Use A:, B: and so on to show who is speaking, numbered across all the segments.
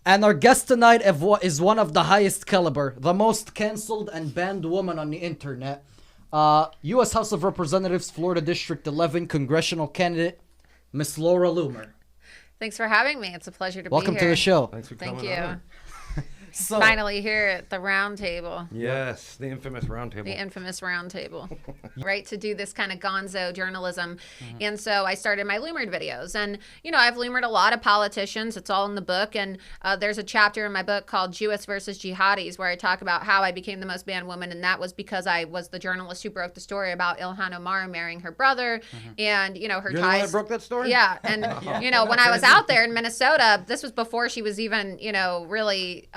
A: And our guest tonight is one of the highest caliber, the most canceled and banned woman on the internet. U.S. House of Representatives, Florida District 11 congressional candidate, Miss Laura Loomer.
B: Thanks for having me. It's a pleasure to be here.
A: Welcome to the show.
C: Thanks for
B: Thank
C: coming
B: you.
C: on.
A: So,
B: Finally here at the round table.
C: Yes, the infamous round table.
B: The infamous round table. Right, to do this kind of gonzo journalism. And so I started my Loomered videos. And, you know, I've Loomered a lot of politicians. It's all in the book. And there's a chapter in my book called Jewish versus Jihadis where I talk about how I became the most banned woman. And that was because I was the journalist who broke the story about Ilhan Omar marrying her brother. And, you know, her
C: You're the one
B: ties.
C: that broke that story?
B: Yeah. And, you know, when I was out there in Minnesota, this was before she was even, you know, really...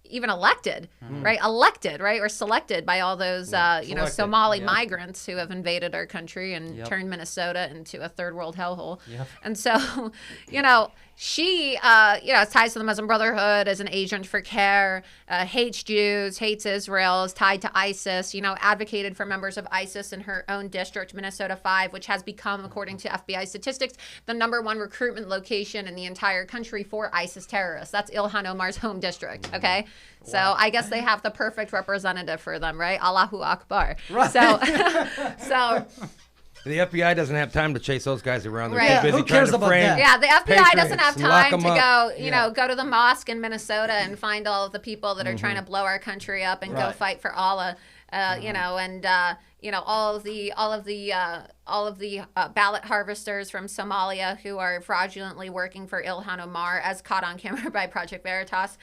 B: even elected, right? Elected, right? Or selected by all those, you know, Somali migrants who have invaded our country and turned Minnesota into a third world hellhole. And so, you know, she, you know, is ties to the Muslim Brotherhood, as an agent for CARE, hates Jews, hates Israel, is tied to ISIS, you know, advocated for members of ISIS in her own district, Minnesota 5, which has become, according to FBI statistics, the #1 recruitment location in the entire country for ISIS terrorists. That's Ilhan Omar's home district, okay? So I guess they have the perfect representative for them, right? Allahu Akbar. Right. So
C: The FBI doesn't have time to chase those guys around. They're
B: Right.
C: too busy
A: Who cares
C: trying to
A: about
C: frame
A: that?
B: yeah, the FBI
C: patriots
B: doesn't have
C: and lock
B: time
C: 'em
B: to
C: up.
B: go, you know, go to the mosque in Minnesota and find all of the people that are trying to blow our country up and go
A: Right.
B: fight for Allah, you know, and you know, all of the ballot harvesters from Somalia who are fraudulently working for Ilhan Omar, as caught on camera by Project Veritas,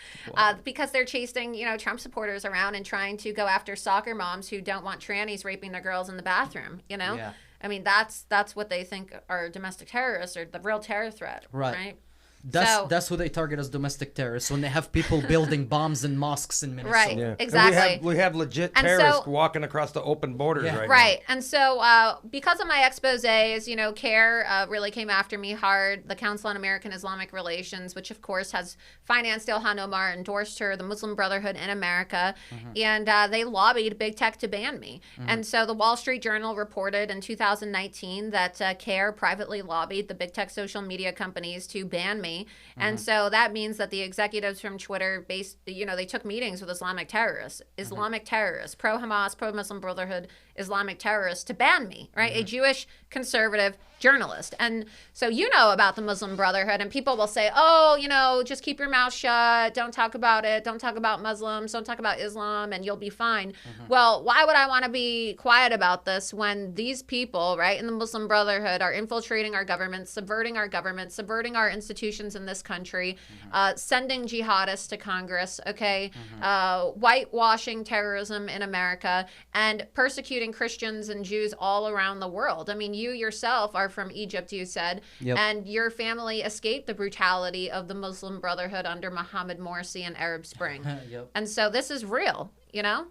B: because they're chasing, you know, Trump supporters around and trying to go after soccer moms who don't want trannies raping their girls in the bathroom, you know?
A: Yeah.
B: I mean, that's what they think are domestic terrorists or the real terror threat, right?
A: That's who they target as domestic terrorists when they have people building bombs in mosques in Minnesota.
B: Right.
C: Yeah. And
B: Exactly.
C: we have legit
B: And
C: terrorists
B: so-
C: walking across the open borders right now.
B: Right. And so because of my exposés, you know, CARE really came after me hard. The Council on American Islamic Relations, which of course has financed Ilhan Omar, endorsed her, the Muslim Brotherhood in America, and they lobbied big tech to ban me. And so the Wall Street Journal reported in 2019 that CARE privately lobbied the big tech social media companies to ban me. And so that means that the executives from Twitter, you know, they took meetings with Islamic terrorists, pro-Hamas, pro-Muslim Brotherhood Islamic terrorists to ban me, right? A Jewish conservative journalist. And so you know about the Muslim Brotherhood, and people will say, oh, you know, just keep your mouth shut, don't talk about it, don't talk about Muslims, don't talk about Islam, and you'll be fine. Well, why would I want to be quiet about this when these people, right, in the Muslim Brotherhood are infiltrating our government, subverting our institutions in this country, sending jihadists to Congress, okay, whitewashing terrorism in America, and persecuting Christians and Jews all around the world. I mean, you yourself are from Egypt, you said, and your family escaped the brutality of the Muslim Brotherhood under Mohammed Morsi and Arab Spring. And so this is real, you know?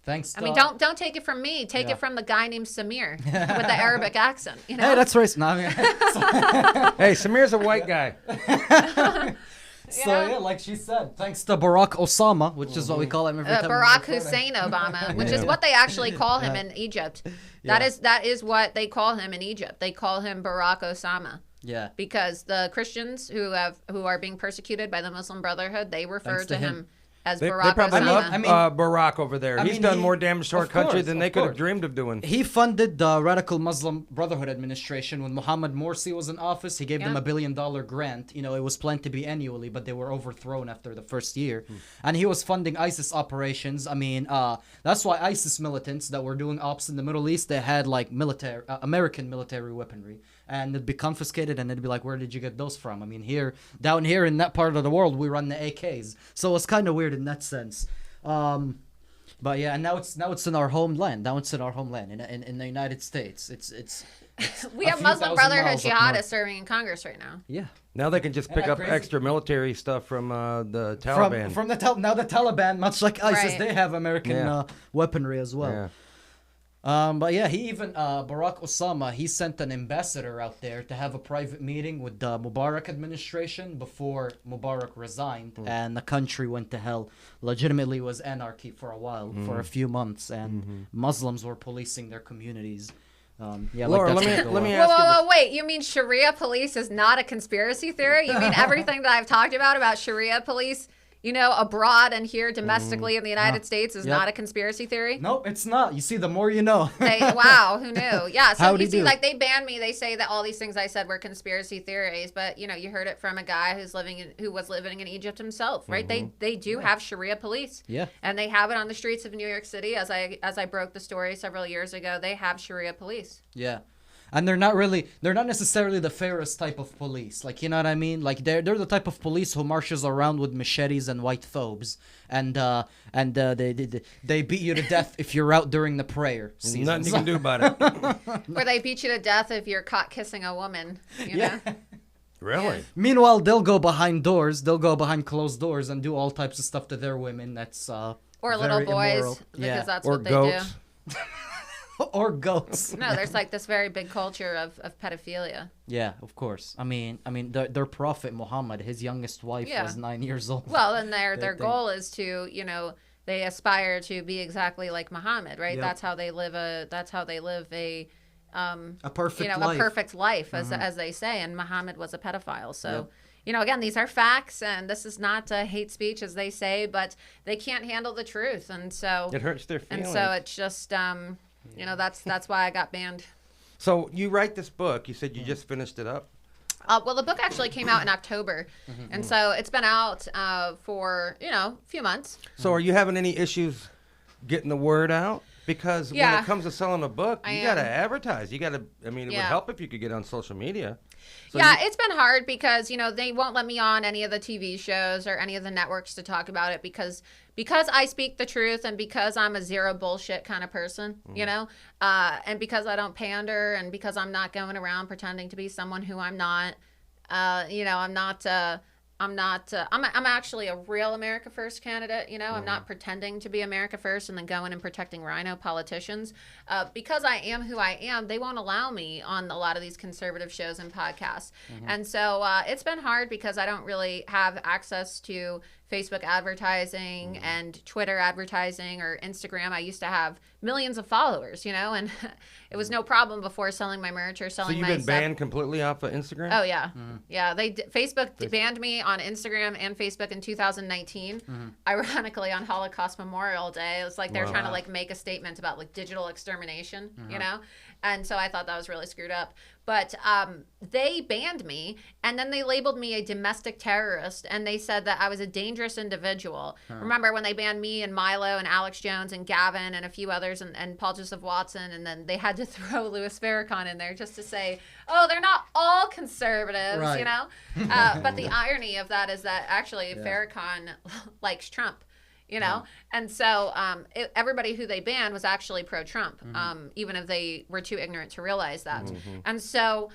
A: Thanks.
B: I mean, don't take it from me. Take it from the guy named Samir with the Arabic accent. You know?
A: Hey, that's racist. No, I mean,
C: Hey, Samir's a white guy.
A: yeah, like she said, thanks to Barack Osama, which is what we call him every time.
B: Barack Hussein Obama, which is what they actually call him in Egypt. That is what they call him in Egypt. They call him Barack Osama.
A: Yeah.
B: Because the Christians who are being persecuted by the Muslim Brotherhood, they refer to him as
C: They
B: Barack
C: probably
B: Osama.
C: love Barack over there. He's done more damage to our
A: of
C: country
A: course,
C: than
A: of
C: they could have
A: course.
C: dreamed of doing.
A: He funded the Radical Muslim Brotherhood administration when Mohammed Morsi was in office. He gave them $1 billion grant. You know, it was planned to be annually, but they were overthrown after the first year. And he was funding ISIS operations. I mean, that's why ISIS militants that were doing ops in the Middle East, they had like American military weaponry. And it'd be confiscated, and it'd be like, where did you get those from? I mean, down here in that part of the world, we run the AKs. So it's kind of weird in that sense. But yeah, and now it's in our homeland. Now it's in our homeland in the United States. It's
B: We have Muslim Brotherhood jihadists serving in Congress right now.
A: Yeah.
C: Now they can just pick up
A: crazy?
C: extra military stuff from the Taliban.
A: From the Taliban, much like ISIS,
B: Right.
A: they have American weaponry as well.
C: Yeah.
A: But yeah, he even Barack Osama, he sent an ambassador out there to have a private meeting with the Mubarak administration before Mubarak resigned, and the country went to hell. Legitimately was anarchy for a while, for a few months, and Muslims were policing their communities. Yeah,
C: Laura,
A: like that's
C: let me
B: Whoa,
C: ask you.
B: whoa, whoa, wait. You mean Sharia police is not a conspiracy theory? You mean everything that I've talked about Sharia police, abroad and here domestically in the United States is
A: Yep.
B: not a conspiracy theory?
A: Nope, it's not. You see, the more you know.
B: Wow, who knew? Yeah, so
A: Howdy
B: you see,
A: do.
B: like, they banned me. They say that all these things I said were conspiracy theories, but you heard it from a guy who was living in Egypt himself, right? They do have Sharia police.
A: Yeah.
B: And they have it on the streets of New York City. As I broke the story several years ago, they have Sharia police.
A: Yeah. And they're not necessarily the fairest type of police. Like, you know what I mean? Like, they're the type of police who marches around with machetes and white thobes. And they beat you to death if you're out during the prayer season.
C: Nothing you can do about it.
B: Or they beat you to death if you're caught kissing a woman,
A: Yeah.
C: Really?
A: Meanwhile, they'll go behind doors. They'll go behind closed doors and do all types of stuff to their women. That's
B: Or
A: very
B: little boys,
A: immoral.
B: because that's
C: Or
B: what they
C: goats.
B: do.
A: Or goats.
B: No, there's like this very big culture of pedophilia.
A: Yeah, of course. I mean, their prophet Muhammad, his youngest wife
B: Yeah.
A: was 9 years old.
B: Well, and their
A: They-
B: goal is to, they aspire to be exactly like Muhammad, right?
A: Yep.
B: That's how they live a
A: A perfect life.
B: a perfect life, as they say. And Muhammad was a pedophile. So, again, these are facts, and this is not hate speech, as they say, but they can't handle the truth, and so
C: It hurts their feelings.
B: and so it's just that's why I got banned.
C: So you write this book. You said you just finished it up.
B: Well, the book actually came out in October, and so it's been out for a few months.
C: So are you having any issues getting the word out? Because when
B: Yeah.
C: it comes to selling a book,
B: I
C: you got to
B: am.
C: advertise. You got to. I mean, it would
B: Yeah.
C: help if you could get on social media. So
B: Yeah, it's been hard because they won't let me on any of the TV shows or any of the networks to talk about it because I speak the truth and because I'm a zero bullshit kind of person, and because I don't pander and because I'm not going around pretending to be someone who I'm not. I'm actually a real America First candidate. I'm not pretending to be America First and then going and protecting rhino politicians. Because I am who I am, they won't allow me on a lot of these conservative shows and podcasts. And so it's been hard because I don't really have access to Facebook advertising and Twitter advertising or Instagram. I used to have millions of followers, and it was no problem before selling my merch or
C: So
B: selling
C: you've
B: my
C: been
B: stuff.
C: banned completely off of Instagram?
B: Oh yeah, yeah. Facebook banned me on Instagram and Facebook in 2019. Ironically, on Holocaust Memorial Day, it was like they were trying to like make a statement about like digital extermination, and so I thought that was really screwed up. But they banned me, and then they labeled me a domestic terrorist, and they said that I was a dangerous individual. Remember when they banned me and Milo and Alex Jones and Gavin and a few others and Paul Joseph Watson, and then they had to throw Louis Farrakhan in there just to say, oh, they're not all conservatives,
A: Right.
B: But the irony of that is that actually Farrakhan likes Trump. And so everybody who they banned was actually pro-Trump, even if they were too ignorant to realize that. And so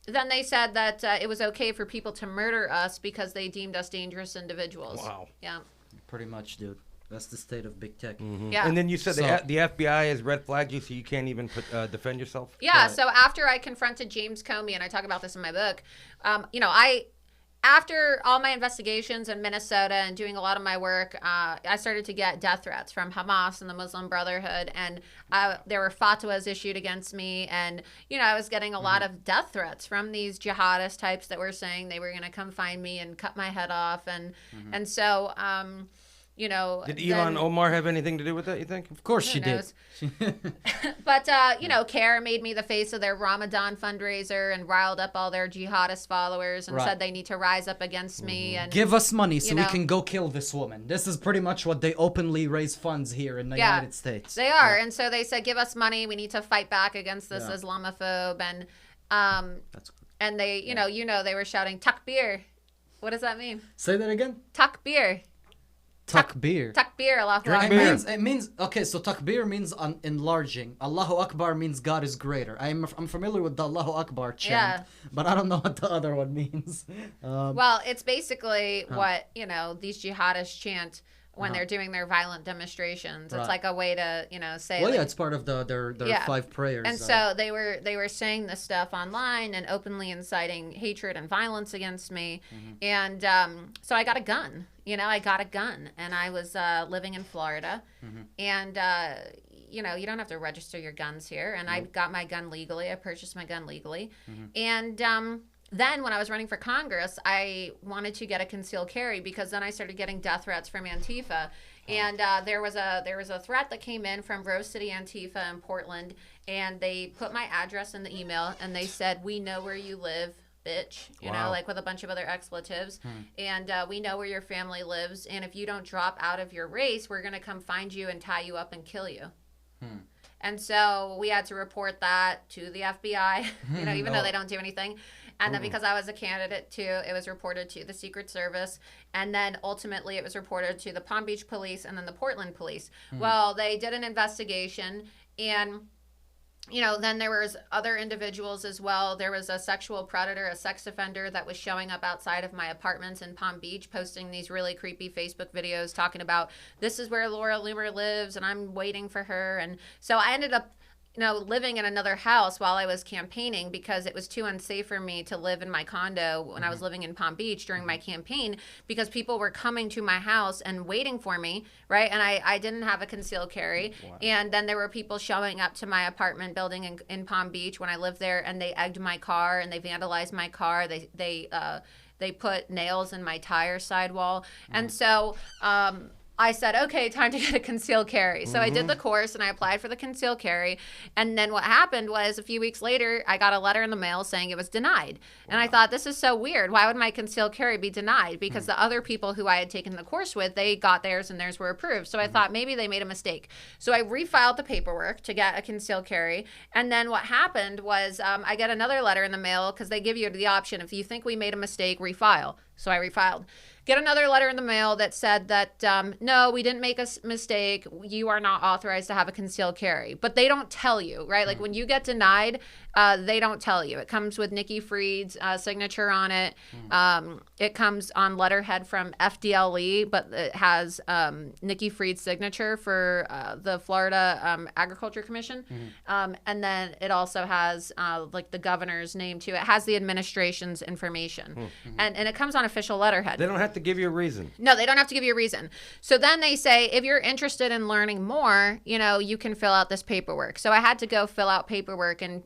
B: then they said that it was okay for people to murder us because they deemed us dangerous individuals.
C: Wow.
B: Yeah.
A: Pretty much, dude. That's the state of big tech.
B: Yeah.
C: And then you said
A: So-
C: the FBI has red flagged you, so you can't even defend yourself?
B: Yeah,
A: Right.
B: so after I confronted James Comey, and I talk about this in my book, after all my investigations in Minnesota and doing a lot of my work, I started to get death threats from Hamas and the Muslim Brotherhood, and there were fatwas issued against me, and I was getting a lot of death threats from these jihadist types that were saying they were going to come find me and cut my head off, and so.
C: Did Elon Omar have anything to do with that, you think?
A: Of course
B: Who
A: she
B: knows?
A: did.
B: But, CARE made me the face of their Ramadan fundraiser and riled up all their jihadist followers and
A: Right.
B: said they need to rise up against me. And
A: Give us money so we
B: know.
A: can go kill this woman. This is pretty much what they openly raise funds here in the
B: Yeah,
A: United States.
B: They are. And so they said, give us money. We need to fight back against this
A: Yeah.
B: Islamophobe. And
A: That's
B: and they, they were shouting, takbir. What does that mean?
A: Say that again.
B: Takbir.
A: Takbir.
B: Takbir, Allahu
C: Drink
A: It
B: Akbar.
C: beer.
A: means okay. So takbir means enlarging. Allahu Akbar means God is greater. I'm familiar with the Allahu Akbar chant,
B: Yeah.
A: but I don't know what the other one means.
B: Well, it's basically what, these jihadists chant when they're doing their violent demonstrations. It's
A: Right.
B: like a way to, say.
A: Well,
B: like,
A: yeah, it's part of their
B: Yeah.
A: 5 prayers.
B: And so they were saying this stuff online and openly inciting hatred and violence against me. And so I got a gun. I got a gun, and I was living in Florida. And you don't have to register your guns here. And I got my gun legally. I purchased my gun legally. And then when I was running for Congress, I wanted to get a concealed carry because then I started getting death threats from Antifa. And there was a threat that came in from Rose City Antifa in Portland, and they put my address in the email, and they said, "We know where you live, bitch," like with a bunch of other expletives. And we know where your family lives. And if you don't drop out of your race, we're going to come find you and tie you up and kill you. And so we had to report that to the FBI, even though they don't do anything. And then because I was a candidate too, it was reported to the Secret Service. And then ultimately it was reported to the Palm Beach Police and then the Portland Police. Well, they did an investigation, and then there was other individuals as well. There was a sexual predator, a sex offender that was showing up outside of my apartments in Palm Beach, posting these really creepy Facebook videos talking about, this is where Laura Loomer lives and I'm waiting for her. And so I ended up living in another house while I was campaigning because it was too unsafe for me to live in my condo when I was living in Palm Beach during my campaign, because people were coming to my house and waiting for me, right? And I didn't have a concealed carry. Wow. And then there were people showing up to my apartment building in Palm Beach when I lived there, and they egged my car and they vandalized my car. They put nails in my tire sidewall. And so I said, okay, time to get a concealed carry. So I did the course and I applied for the concealed carry. And then what happened was a few weeks later, I got a letter in the mail saying it was denied. And I thought, this is so weird. Why would my concealed carry be denied? Because the other people who I had taken the course with, they got theirs and theirs were approved. So I thought maybe they made a mistake. So I refiled the paperwork to get a concealed carry. And then what happened was I get another letter in the mail because they give you the option, if you think we made a mistake, refile. So I refiled. Get another letter in the mail that said that, no, we didn't make a mistake. You are not authorized to have a concealed carry. But they don't tell you, right? Like when you get denied, they don't tell you. It comes with Nikki Fried's signature on it. It comes on letterhead from FDLE, but it has Nikki Fried's signature for the Florida Agriculture Commission. And then it also has like the governor's name too. It has the administration's information. And it comes on official letterhead.
C: They don't have to give you a reason.
B: No, they don't have to give you a reason. So then they say, if you're interested in learning more, you can fill out this paperwork. So I had to go fill out paperwork and,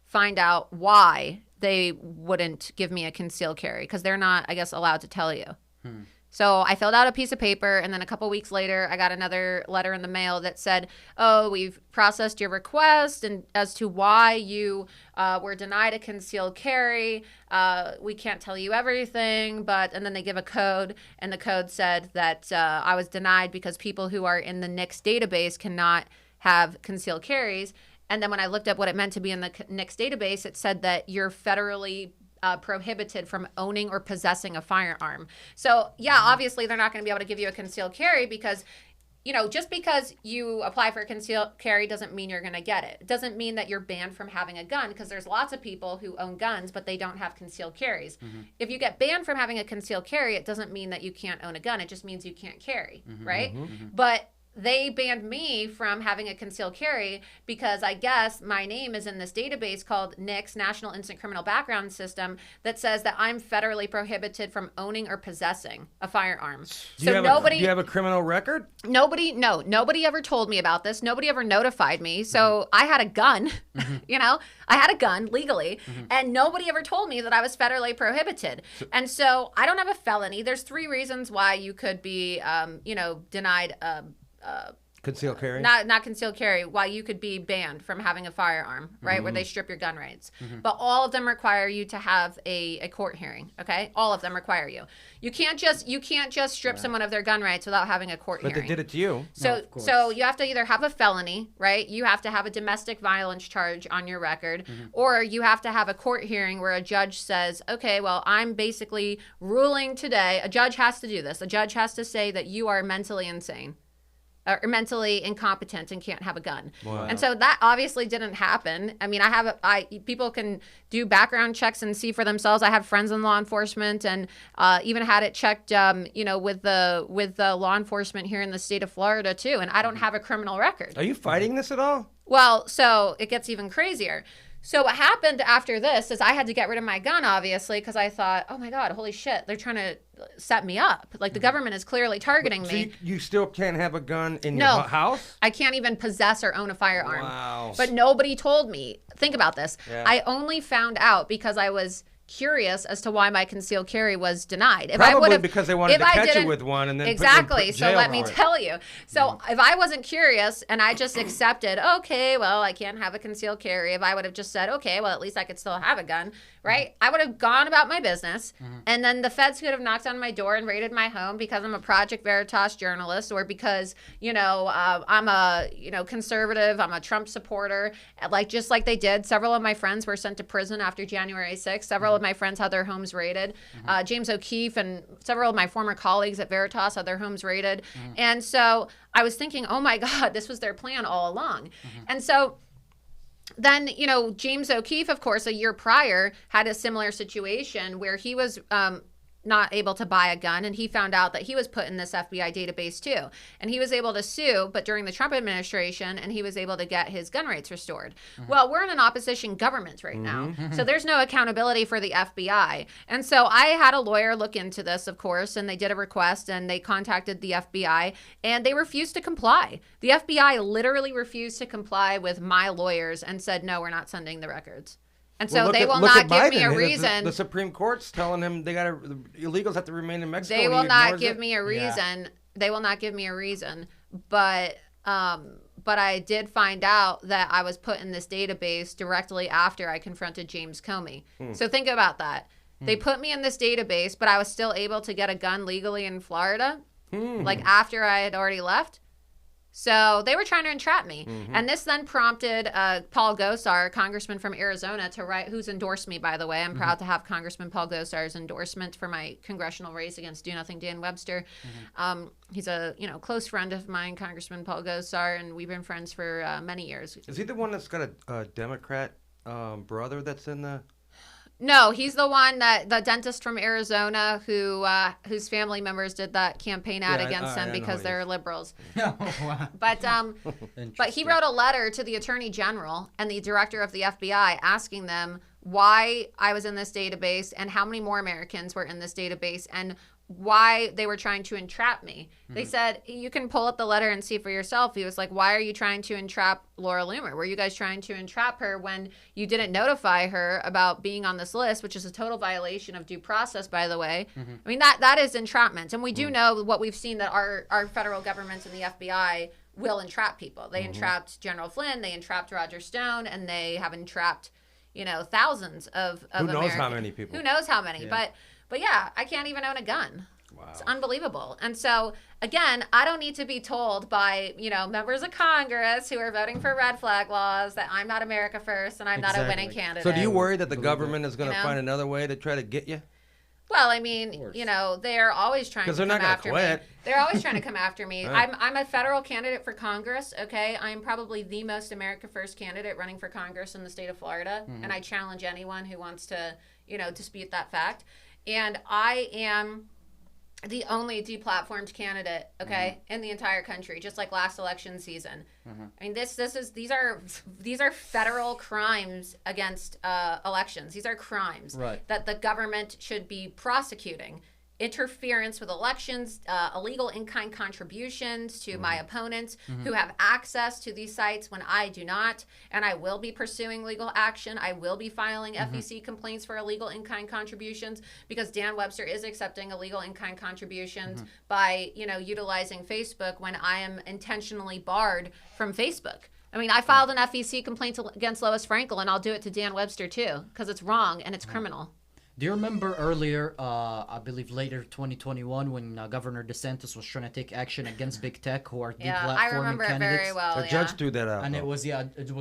B: find out why they wouldn't give me a concealed carry, because they're not, I guess, allowed to tell you. So I filled out a piece of paper, and then a couple weeks later, I got another letter in the mail that said, oh, we've processed your request, and as to why you were denied a concealed carry, we can't tell you everything, and then they give a code, and the code said that I was denied because people who are in the NICS database cannot have concealed carries. And then when I looked up what it meant to be in the NICS database, it said that you're federally prohibited from owning or possessing a firearm. So, yeah, obviously they're not going to be able to give you a concealed carry because, just because you apply for a concealed carry doesn't mean you're going to get it. It doesn't mean that you're banned from having a gun, because there's lots of people who own guns, but they don't have concealed carries. If you get banned from having a concealed carry, it doesn't mean that you can't own a gun. It just means you can't carry, right? But they banned me from having a concealed carry because I guess my name is in this database called NICS, National Instant Criminal Background System, that says that I'm federally prohibited from owning or possessing a firearm.
C: Do you have a criminal record?
B: Nobody ever told me about this. Nobody ever notified me. So I had a gun, I had a gun legally, and nobody ever told me that I was federally prohibited. And so I don't have a felony. There's 3 reasons why you could be, denied
C: concealed carry?
B: Not concealed carry. Why you could be banned from having a firearm, right? Where they strip your gun rights. But all of them require you to have a court hearing. Okay, all of them require you. You can't just strip someone of their gun rights without having a court hearing.
C: But they did it to you.
B: So you have to either have a felony, right? You have to have a domestic violence charge on your record, or you have to have a court hearing where a judge says, okay, well, I'm basically ruling today. A judge has to do this. A judge has to say that you are mentally insane. Or mentally incompetent and can't have a gun. Wow. And so that obviously didn't happen. I mean, people can do background checks and see for themselves. I have friends in law enforcement, and even had it checked, with the law enforcement here in the state of Florida too. And I don't have a criminal record.
C: Are you fighting this at all?
B: Well, so it gets even crazier. So what happened after this is I had to get rid of my gun, obviously, because I thought, oh my God, holy shit, they're trying to set me up. Like the government is clearly targeting me.
C: So you still can't have a gun in
B: No.
C: your house?
B: I can't even possess or own a firearm.
C: Wow.
B: But nobody told me. Think about this.
C: Yeah.
B: I only found out because I was curious as to why my concealed carry was denied. If
C: Probably
B: I would've,
C: because they wanted to catch you with one and then
B: exactly.
C: put
B: So let me
C: for it.
B: tell you. So if I wasn't curious and I just accepted, okay, well, I can't have a concealed carry. If I would have just said, okay, well, at least I could still have a gun, right? I would have gone about my business, and then the feds could have knocked on my door and raided my home because I'm a Project Veritas journalist, or because I'm a conservative, I'm a Trump supporter, just like they did. Several of my friends were sent to prison after January 6th. Several of my friends had their homes raided. James O'Keefe and several of my former colleagues at Veritas had their homes raided. And so I was thinking, oh my God, this was their plan all along. And so then, James O'Keefe, of course, a year prior had a similar situation where he was not able to buy a gun, and he found out that he was put in this FBI database too. And he was able to sue, but during the Trump administration, and he was able to get his gun rights restored. Well, we're in an opposition government right now, so there's no accountability for the FBI. And so I had a lawyer look into this, of course, and they did a request, and they contacted the FBI, and they refused to comply. The FBI literally refused to comply with my lawyers and said, no, we're not sending the records. And so they will not give me a reason.
C: The Supreme Court's telling him the illegals have to remain in Mexico.
B: They will not give me a reason. Yeah. They will not give me a reason. But I did find out that I was put in this database directly after I confronted James Comey. So think about that. They put me in this database, but I was still able to get a gun legally in Florida, like after I had already left. So they were trying to entrap me. And this then prompted Paul Gosar, congressman from Arizona, to write, who's endorsed me, by the way. I'm proud to have Congressman Paul Gosar's endorsement for my congressional race against Do Nothing Dan Webster. He's a close friend of mine, Congressman Paul Gosar, and we've been friends for many years.
C: Is he the one that's got a Democrat brother that's in the...
B: No, he's the one the dentist from Arizona whose family members did that campaign ad against him because they're liberals. But he wrote a letter to the Attorney General and the Director of the FBI asking them why I was in this database and how many more Americans were in this database and why they were trying to entrap me. They said, you can pull up the letter and see for yourself. He was like, why are you trying to entrap Laura Loomer? Were you guys trying to entrap her when you didn't notify her about being on this list, which is a total violation of due process, by the way? I mean, that is entrapment. And we do know what we've seen, that our federal government and the FBI will entrap people. They entrapped General Flynn, they entrapped Roger Stone, and they have entrapped, thousands of Americans.
C: Who knows how many people?
B: Who knows how many? Yeah. But yeah, I can't even own a gun. Wow. It's unbelievable. And so, again, I don't need to be told by, members of Congress who are voting for red flag laws that I'm not America first and I'm not a winning candidate.
C: So do you worry that the government is going to find another way to try to get you?
B: Well, I mean, they're always trying to come after me. They're always trying to come after me. I'm a federal candidate for Congress, okay? I'm probably the most America First candidate running for Congress in the state of Florida, and I challenge anyone who wants to, dispute that fact. And I am the only deplatformed candidate, okay, in the entire country, just like last election season. I mean, these are federal crimes against elections. These are crimes that the government should be prosecuting. Interference with elections, illegal in-kind contributions to my opponents who have access to these sites when I do not, and I will be pursuing legal action. I will be filing FEC complaints for illegal in-kind contributions because Dan Webster is accepting illegal in-kind contributions by, utilizing Facebook when I am intentionally barred from Facebook. I mean, I filed an FEC complaint against Lois Frankel, and I'll do it to Dan Webster too because it's wrong and it's criminal.
A: Do you remember earlier, I believe later 2021, when Governor DeSantis was trying to take action against big tech who are deplatforming candidates?
B: I remember it very well.
C: The judge threw that out.
A: And it was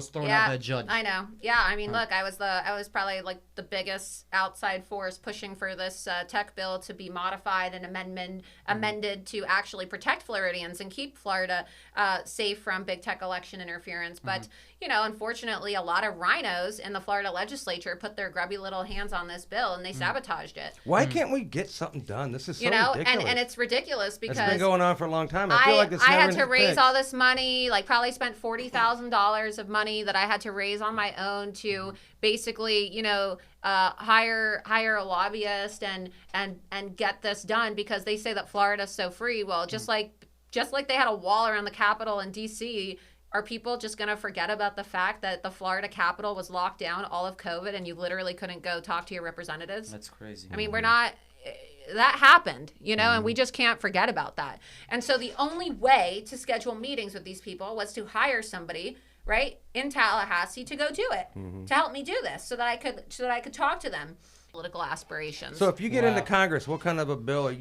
A: thrown out by a judge.
B: I know. Yeah, I mean, look, I was probably like the biggest outside force pushing for this tech bill to be modified and amended to actually protect Floridians and keep Florida safe from big tech election interference. But unfortunately, a lot of rhinos in the Florida legislature put their grubby little hands on this bill, and and they sabotaged it.
C: Why can't we get something done? This is so ridiculous.
B: And it's ridiculous because
C: it's been going on for a long time. I feel like
B: I had to raise all this money, like probably spent $40,000 of money that I had to raise on my own to basically, hire a lobbyist and get this done because they say that Florida's so free. Well, just like they had a wall around the Capitol in D.C., are people just going to forget about the fact that the Florida Capitol was locked down all of COVID and you literally couldn't go talk to your representatives?
A: That's crazy.
B: I mean, that happened, and we just can't forget about that. And so the only way to schedule meetings with these people was to hire somebody, right, in Tallahassee to go do it, to help me do this so that I could talk to them. Political aspirations.
C: So if you get into Congress, what kind of a bill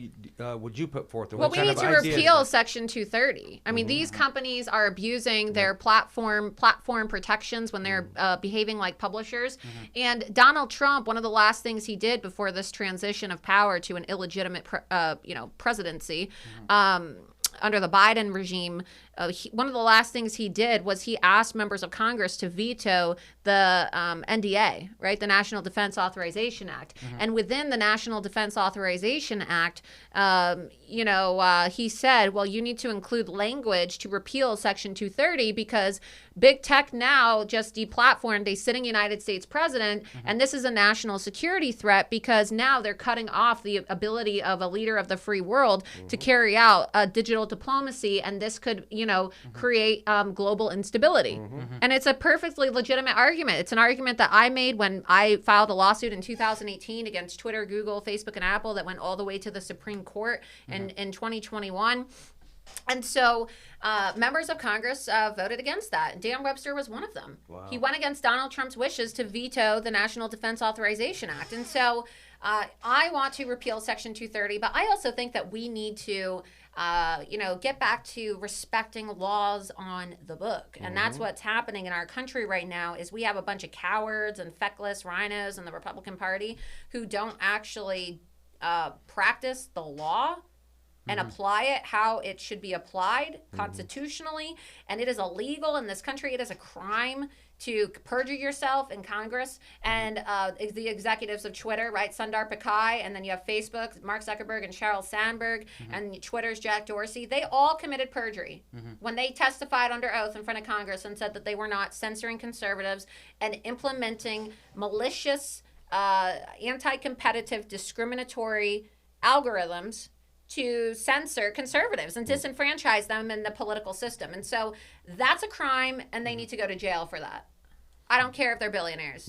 C: would you put forth?
B: Well, we need to repeal Section 230. I mean, these companies are abusing their platform protections when they're behaving like publishers. And Donald Trump, one of the last things he did before this transition of power to an illegitimate, presidency, under the Biden regime, one of the last things he did was he asked members of Congress to veto the NDA, right, the National Defense Authorization Act. And within the National Defense Authorization Act, he said, well, you need to include language to repeal Section 230 because big tech now just deplatformed a sitting United States president, and this is a national security threat because now they're cutting off the ability of a leader of the free world to carry out digital diplomacy, and this could, create global instability. And it's a perfectly legitimate argument. It's an argument that I made when I filed a lawsuit in 2018 against Twitter, Google, Facebook, and Apple that went all the way to the Supreme Court in 2021. And so members of Congress voted against that. Dan Webster was one of them. Wow. He went against Donald Trump's wishes to veto the National Defense Authorization Act. And so I want to repeal Section 230, but I also think that we need to get back to respecting laws on the book. And that's what's happening in our country right now is we have a bunch of cowards and feckless rhinos in the Republican Party who don't actually practice the law and apply it how it should be applied constitutionally. And it is illegal in this country. It is a crime to perjure yourself in Congress. And the executives of Twitter, right, Sundar Pichai, and then you have Facebook, Mark Zuckerberg and Sheryl Sandberg, and Twitter's Jack Dorsey, they all committed perjury when they testified under oath in front of Congress and said that they were not censoring conservatives and implementing malicious, anti-competitive, discriminatory algorithms to censor conservatives and disenfranchise them in the political system. And so that's a crime, and they need to go to jail for that. I don't care if they're billionaires.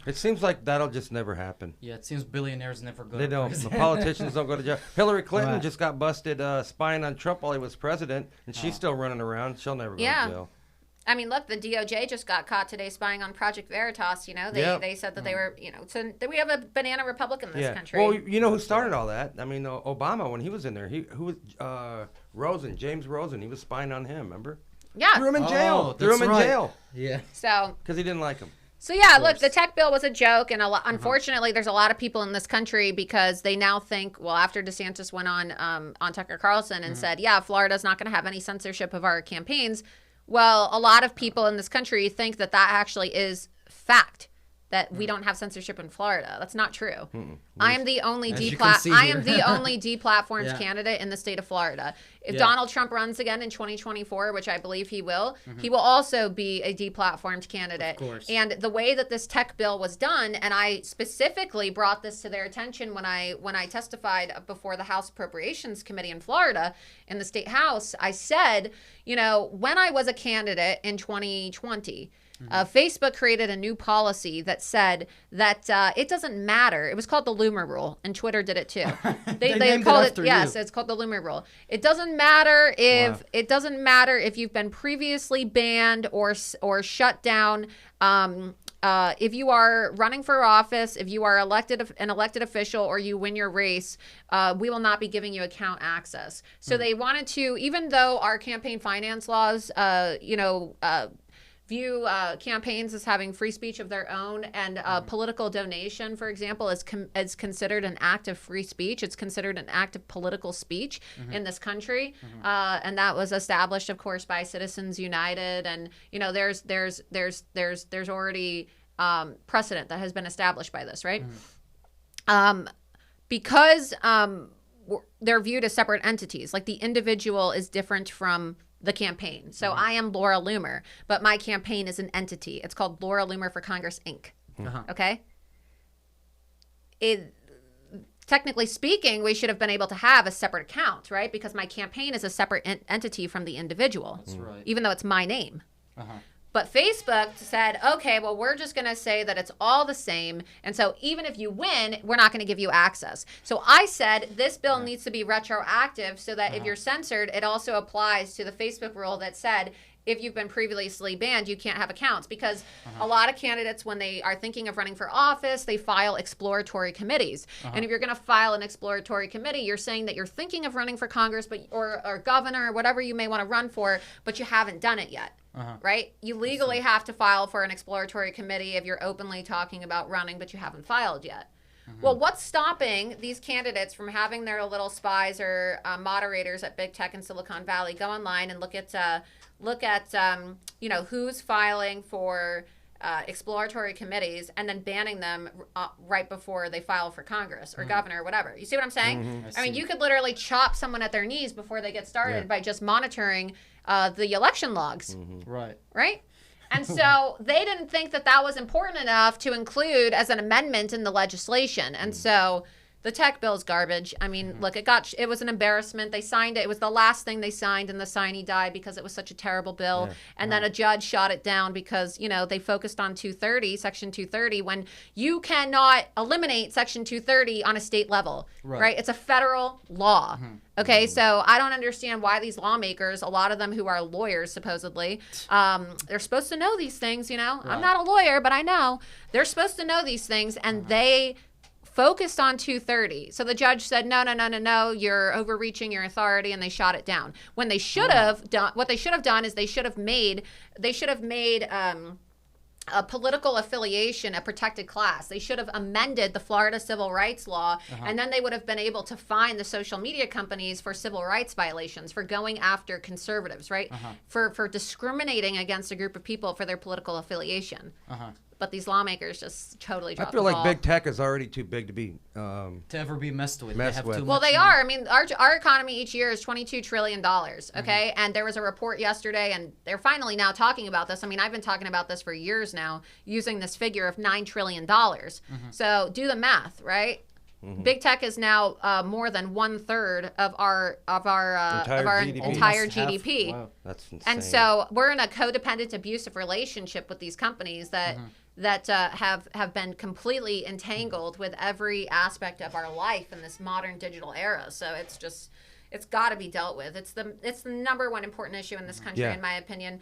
C: It seems like that'll just never happen.
A: Yeah, it seems billionaires never go
C: They
A: to
C: don't.
A: prison.
C: The politicians don't go to jail. Hillary Clinton just got busted spying on Trump while he was president, and she's still running around. She'll never go to jail.
B: I mean, look, the DOJ just got caught today spying on Project Veritas. They said that they were, so we have a banana republic in this country.
C: Well, you know who started all that? I mean, Obama, when he was in there, who was James Rosen, he was spying on him, remember?
B: Yeah.
C: Threw him in jail. Jail.
A: Yeah.
B: So.
C: Because he didn't like him.
B: So yeah, look, the tech bill was a joke, and unfortunately, there's a lot of people in this country because they now think, well, after DeSantis went on Tucker Carlson and said, yeah, Florida's not going to have any censorship of our campaigns. Well, a lot of people in this country think that actually is fact, that we don't have censorship in Florida. That's not true. I am the only deplatformed candidate in the state of Florida. If Donald Trump runs again in 2024, which I believe he will also be a deplatformed candidate.
A: Of course.
B: And the way that this tech bill was done, and I specifically brought this to their attention when I testified before the House Appropriations Committee in Florida in the state house, I said, when I was a candidate in 2020, Facebook created a new policy that said that it doesn't matter. It was called the Loomer rule, and Twitter did it too. They called it yes. It's called the Loomer rule. It doesn't matter if you've been previously banned or shut down. If you are running for office, if you are an elected official, or you win your race, we will not be giving you account access. So they wanted to, even though our campaign finance laws, view campaigns as having free speech of their own, and political donation, for example, is considered an act of free speech. It's considered an act of political speech in this country, and that was established, of course, by Citizens United. And there's already precedent that has been established by this, right? because they're viewed as separate entities. Like the individual is different from the campaign. So I am Laura Loomer, but my campaign is an entity. It's called Laura Loomer for Congress, Inc. Okay? Technically speaking, we should have been able to have a separate account, right? Because my campaign is a separate entity from the individual.
A: That's right.
B: Even though it's my name. But Facebook said, okay, well, we're just going to say that it's all the same. And so even if you win, we're not going to give you access. So I said this bill needs to be retroactive so that if you're censored, it also applies to the Facebook rule that said if you've been previously banned, you can't have accounts. Because a lot of candidates, when they are thinking of running for office, they file exploratory committees. And if you're going to file an exploratory committee, you're saying that you're thinking of running for Congress or governor or whatever you may want to run for, but you haven't done it yet. Right? You legally have to file for an exploratory committee if you're openly talking about running, but you haven't filed yet. Well, what's stopping these candidates from having their little spies or moderators at big tech in Silicon Valley go online and look at who's filing for exploratory committees and then banning them right before they file for Congress or governor or whatever. You see what I'm saying? I mean, you could literally chop someone at their knees before they get started by just monitoring the election logs. Right? And so they didn't think that that was important enough to include as an amendment in the legislation. And so the tech bill is garbage. I mean, look, it was an embarrassment. They signed it. It was the last thing they signed, and the signee died because it was such a terrible bill. And then a judge shot it down because, they focused on Section 230, when you cannot eliminate Section 230 on a state level, right? It's a federal law. Okay, so I don't understand why these lawmakers, a lot of them who are lawyers supposedly, they're supposed to know these things, I'm not a lawyer, but I know. They're supposed to know these things, and they focused on 230. So the judge said, no, you're overreaching your authority, and they shot it down. When they should have done, what they should have done is they should have made a political affiliation a protected class. They should have amended the Florida civil rights law, and then they would have been able to fine the social media companies for civil rights violations, for going after conservatives, right? For discriminating against a group of people for their political affiliation. But these lawmakers just totally dropped the ball.
C: I feel like big tech is already too big to be
A: to ever be messed with.
B: Well, they are. I mean, our economy each year is $22 trillion, okay? And there was a report yesterday, and they're finally now talking about this. I mean, I've been talking about this for years now, using this figure of $9 trillion. So do the math, right? Big tech is now more than 1/3 of our entire GDP.
C: Wow. That's insane.
B: And so we're in a codependent, abusive relationship with these companies that have been completely entangled with every aspect of our life in this modern digital era. So it's got to be dealt with. It's the number one important issue in this country, in my opinion.